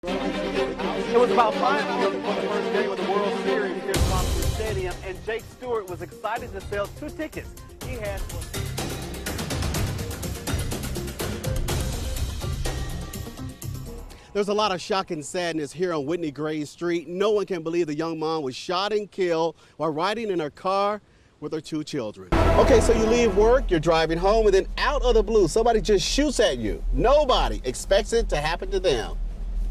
It was about 5 hours before the first game of the World Series here at Townsend'S Stadium, and Jake Stewart was excited to sell 2 tickets. He had There's a lot of shock and sadness here on Whitney Gray Street. No one can believe the young mom was shot and killed while riding in her car with her 2 children. Okay, so you leave work, you're driving home, and then out of the blue, somebody just shoots at you. Nobody expects it to happen to them.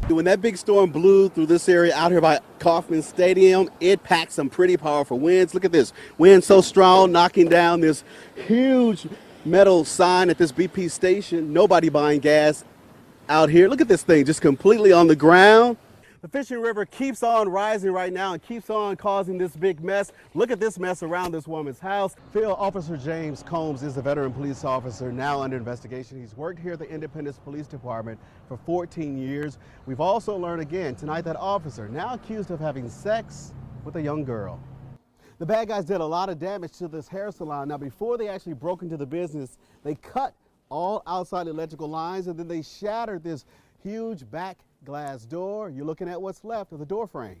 When that big storm blew through this area out here by Kauffman Stadium, it packed some pretty powerful winds. Look at this. Wind so strong, knocking down this huge metal sign at this BP station. Nobody buying gas out here. Look at this thing, just completely on the ground. The Fishing River keeps on rising right now and keeps on causing this big mess. Look at this mess around this woman's house. Field Officer James Combs is a veteran police officer now under investigation. He's worked here at the Independence Police Department for 14 years. We've also learned again tonight that officer now accused of having sex with a young girl. The bad guys did a lot of damage to this hair salon. Now, before they actually broke into the business, they cut all outside electrical lines, and then they shattered this huge back glass door. You're looking at what's left of the door frame.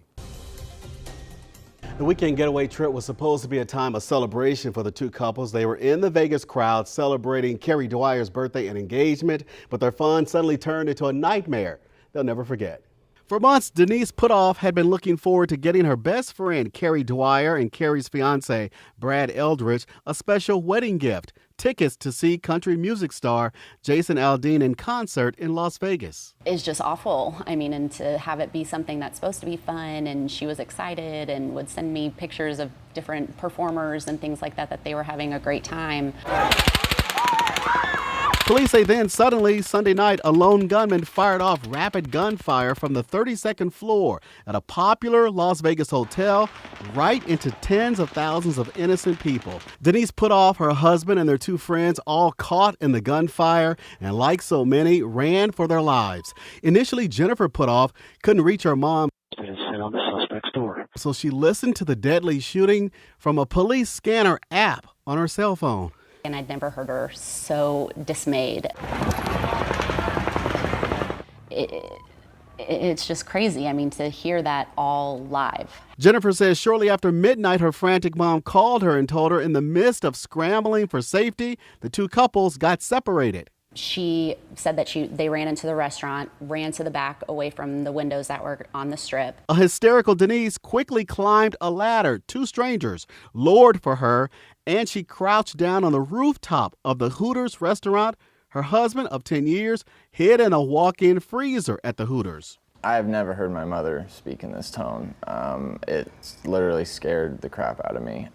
The weekend getaway trip was supposed to be a time of celebration for the 2 couples. They were in the Vegas crowd celebrating Carrie Dwyer's birthday and engagement, but their fun suddenly turned into a nightmare they'll never forget. For months, Denise Putoff had been looking forward to getting her best friend, Carrie Dwyer, and Carrie's fiance, Brad Eldridge, a special wedding gift, tickets to see country music star Jason Aldean in concert in Las Vegas. It's just awful. I mean, and to have it be something that's supposed to be fun, and she was excited and would send me pictures of different performers and things like that, that they were having a great time. Police say then suddenly Sunday night, a lone gunman fired off rapid gunfire from the 32nd floor at a popular Las Vegas hotel right into tens of thousands of innocent people. Denise Putoff, her husband, and their 2 friends all caught in the gunfire and, like so many, ran for their lives. Initially, Jennifer Putoff couldn't reach her mom, on the suspect's door. so she listened to the deadly shooting from a police scanner app on her cell phone. And I'd never heard her so dismayed. It's just crazy. I mean, to hear that all live. Jennifer says shortly after midnight, her frantic mom called her and told her in the midst of scrambling for safety, the 2 couples got separated. She said that they ran into the restaurant, ran to the back away from the windows that were on the strip. A hysterical Denise quickly climbed a ladder. 2 strangers lowered for her, and she crouched down on the rooftop of the Hooters restaurant. Her husband of 10 years hid in a walk-in freezer at the Hooters. I've never heard my mother speak in this tone. It literally scared the crap out of me.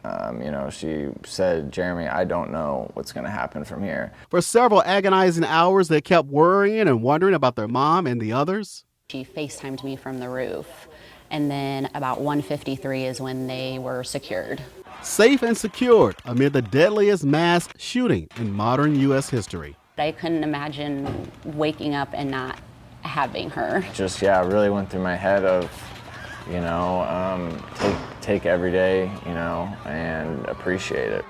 You know, she said, "Jeremy, I don't know what's going to happen from here." For several agonizing hours, they kept worrying and wondering about their mom and the others. She FaceTimed me from the roof, and then about 1:53 is when they were secured. Safe and secured amid the deadliest mass shooting in modern U.S. history. I couldn't imagine waking up and not having her. Just, yeah, it really went through my head of, you know, take every day, you know, and appreciate it.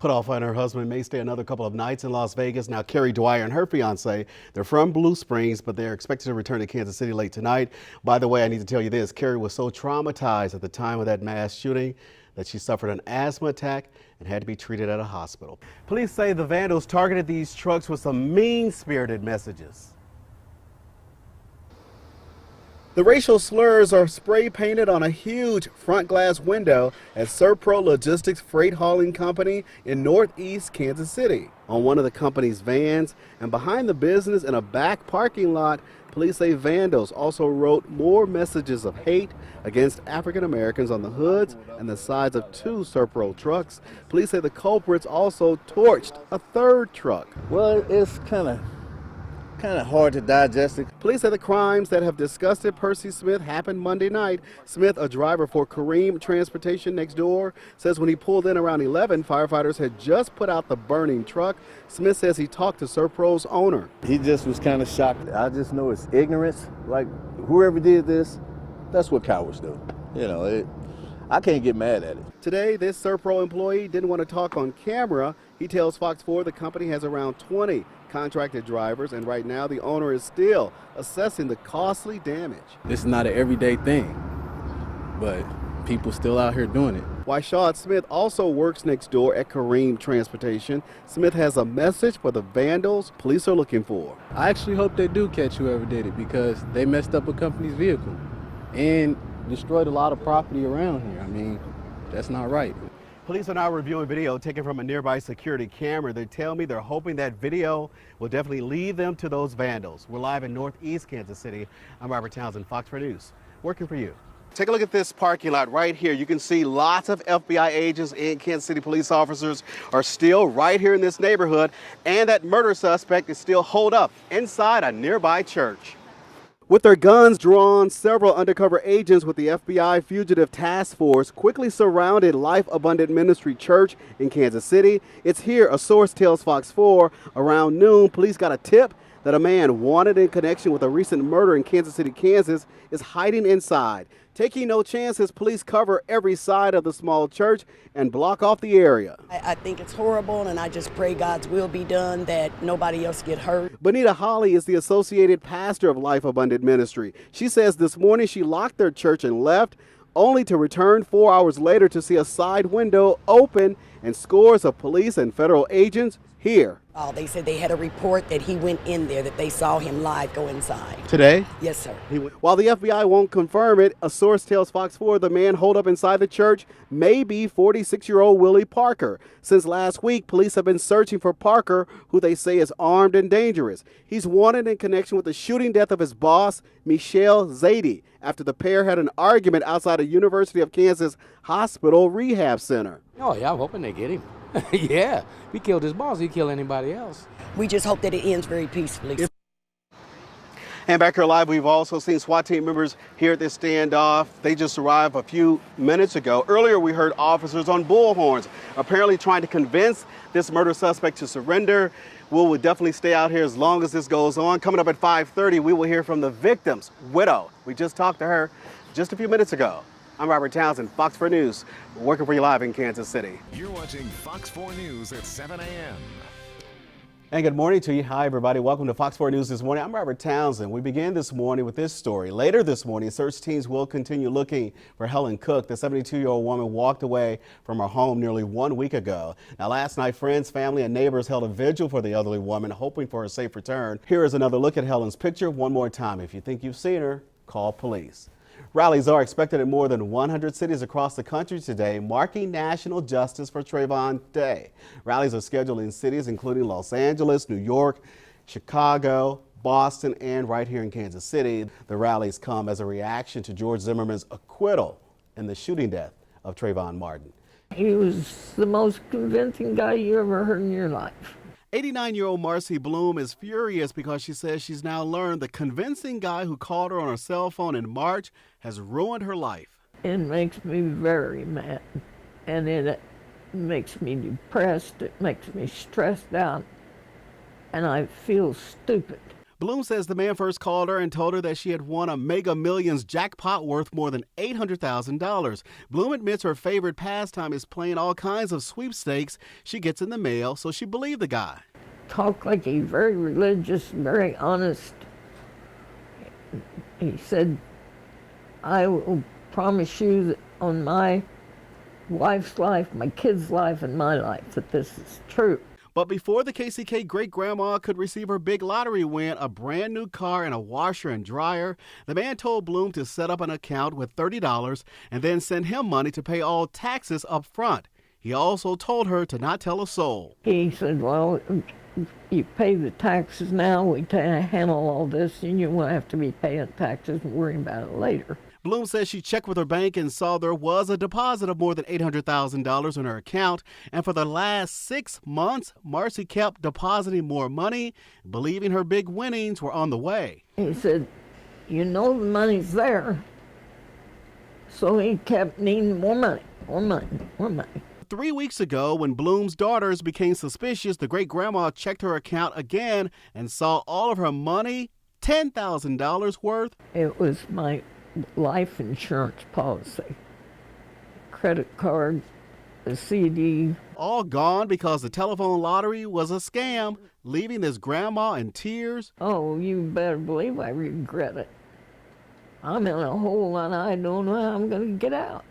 Putoff and her husband may stay another couple of nights in Las Vegas. Now, Carrie Dwyer and her fiance, they're from Blue Springs, but they're expected to return to Kansas City late tonight. By the way, I need to tell you this. Carrie was so traumatized at the time of that mass shooting that she suffered an asthma attack and had to be treated at a hospital. Police say the vandals targeted these trucks with some mean-spirited messages. The racial slurs are spray painted on a huge front glass window at Serpro Logistics Freight Hauling Company in northeast Kansas City. On one of the company's vans and behind the business in a back parking lot, police say vandals also wrote more messages of hate against African Americans on the hoods and the sides of 2 Serpro trucks. Police say the culprits also torched a 3rd truck. Well, it's kind of hard to digest it. Police say the crimes that have disgusted Percy Smith happened Monday night. Smith, a driver for Kareem Transportation next door, says when he pulled in around 11, firefighters had just put out the burning truck. Smith says he talked to Serpro's owner. He just was kind of shocked. I just know it's ignorance. Like, whoever did this, that's what cowards do. You know, I can't get mad at it. Today, this Serpro employee didn't want to talk on camera. He tells Fox 4 the company has around 20 contracted drivers, and right now the owner is still assessing the costly damage. This is not an everyday thing, but people still out here doing it. Wyshaud Smith also works next door at Kareem Transportation. Smith has a message for the vandals police are looking for. I actually hope they do catch whoever did it, because they messed up a company's vehicle and destroyed a lot of property around here. I mean, that's not right. Police are now reviewing video taken from a nearby security camera. They tell me they're hoping that video will definitely lead them to those vandals. We're live in Northeast Kansas City. I'm Robert Townsend, Fox 4 News, working for you. Take a look at this parking lot right here. You can see lots of FBI agents and Kansas City police officers are still right here in this neighborhood, and that murder suspect is still holed up inside a nearby church. With their guns drawn, several undercover agents with the FBI Fugitive Task Force quickly surrounded Life Abundant Ministry Church in Kansas City. It's here, a source tells Fox 4. Around noon, police got a tip that a man wanted in connection with a recent murder in Kansas City, Kansas, is hiding inside. Taking no chances, police cover every side of the small church and block off the area. I think it's horrible, and I just pray God's will be done, that nobody else get hurt. Bonita Holly is the associated pastor of Life Abundant Ministry. She says this morning she locked their church and left, only to return 4 hours later to see a side window open and scores of police and federal agents here. Oh, they said they had a report that he went in there, that they saw him live go inside. Today? Yes, sir. While the FBI won't confirm it, a source tells Fox 4 the man holed up inside the church may be 46-year-old Willie Parker. Since last week, police have been searching for Parker, who they say is armed and dangerous. He's wanted in connection with the shooting death of his boss, Michelle Zadie, after the pair had an argument outside a University of Kansas Hospital Rehab Center. Oh, yeah, I'm hoping they get him. Yeah, we killed his boss, he kill anybody else. We just hope that it ends very peacefully. And back here live, we've also seen SWAT team members here at this standoff. They just arrived a few minutes ago. Earlier, we heard officers on bullhorns apparently trying to convince this murder suspect to surrender. We'll definitely stay out here as long as this goes on. Coming up at 5:30, we will hear from the victim's widow. We just talked to her just a few minutes ago. I'm Robert Townsend, Fox 4 News, working for you live in Kansas City. You're watching Fox 4 News at 7 a.m. And good morning to you. Hi, everybody. Welcome to Fox 4 News this morning. I'm Robert Townsend. We begin this morning with this story. Later this morning, search teams will continue looking for Helen Cook. The 72-year-old woman walked away from her home nearly 1 week ago. Now, last night, friends, family, and neighbors held a vigil for the elderly woman, hoping for a safe return. Here is another look at Helen's picture one more time. If you think you've seen her, call police. Rallies are expected in more than 100 cities across the country today, marking National Justice for Trayvon Day. Rallies are scheduled in cities including Los Angeles, New York, Chicago, Boston, and right here in Kansas City. The rallies come as a reaction to George Zimmerman's acquittal in the shooting death of Trayvon Martin. He was the most convincing guy you ever heard in your life. 89-year-old Marcy Bloom is furious because she says she's now learned the convincing guy who called her on her cell phone in March has ruined her life. It makes me very mad, and it makes me depressed. It makes me stressed out, and I feel stupid. Bloom says the man first called her and told her that she had won a Mega Millions jackpot worth more than $800,000. Bloom admits her favorite pastime is playing all kinds of sweepstakes she gets in the mail, so she believed the guy. Talk like he's very religious, very honest. He said, I will promise you that on my wife's life, my kid's life, and my life, that this is true. But before the KCK great-grandma could receive her big lottery win, a brand new car and a washer and dryer, the man told Bloom to set up an account with $30 and then send him money to pay all taxes up front. He also told her to not tell a soul. He said, well, you pay the taxes now, we handle all this, and you won't have to be paying taxes and worrying about it later. Bloom says she checked with her bank and saw there was a deposit of more than $800,000 in her account. And for the last 6 months, Marcy kept depositing more money, believing her big winnings were on the way. He said, you know the money's there. So he kept needing more money, more money, more money. 3 weeks ago, when Bloom's daughters became suspicious, the great-grandma checked her account again and saw all of her money, $10,000 worth. It was my life insurance policy, credit card, a CD. All gone because the telephone lottery was a scam, leaving this grandma in tears. Oh, you better believe I regret it. I'm in a hole and I don't know how I'm going to get out.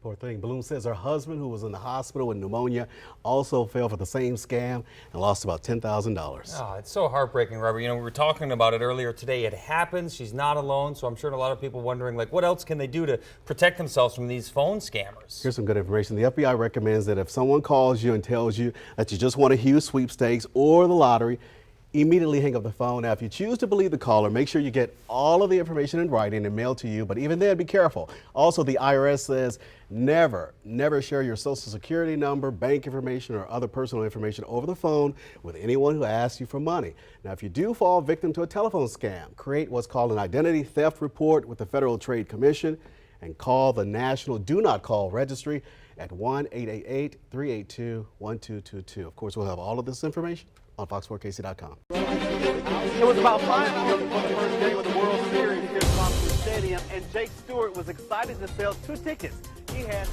Poor thing. Bloom says her husband, who was in the hospital with pneumonia, also fell for the same scam and lost about $10,000. Oh, it's so heartbreaking, Robert. You know, we were talking about it earlier today. It happens. She's not alone, so I'm sure a lot of people wondering, like, what else can they do to protect themselves from these phone scammers? Here's some good information. The FBI recommends that if someone calls you and tells you that you just won a huge sweepstakes or the lottery, immediately hang up the phone. Now, if you choose to believe the caller, make sure you get all of the information in writing and mailed to you. But even then, be careful. Also, the IRS says never share your social security number, bank information, or other personal information over the phone with anyone who asks you for money. Now, if you do fall victim to a telephone scam, create what's called an identity theft report with the Federal Trade Commission and call the National Do Not Call Registry at 1-888-382-1222. Of course, we'll have all of this information on fox4kc.com. It was about 5 hours before the first game of the World Series here at Townsend'S Stadium, and Jake Stewart was excited to sell 2 tickets. He had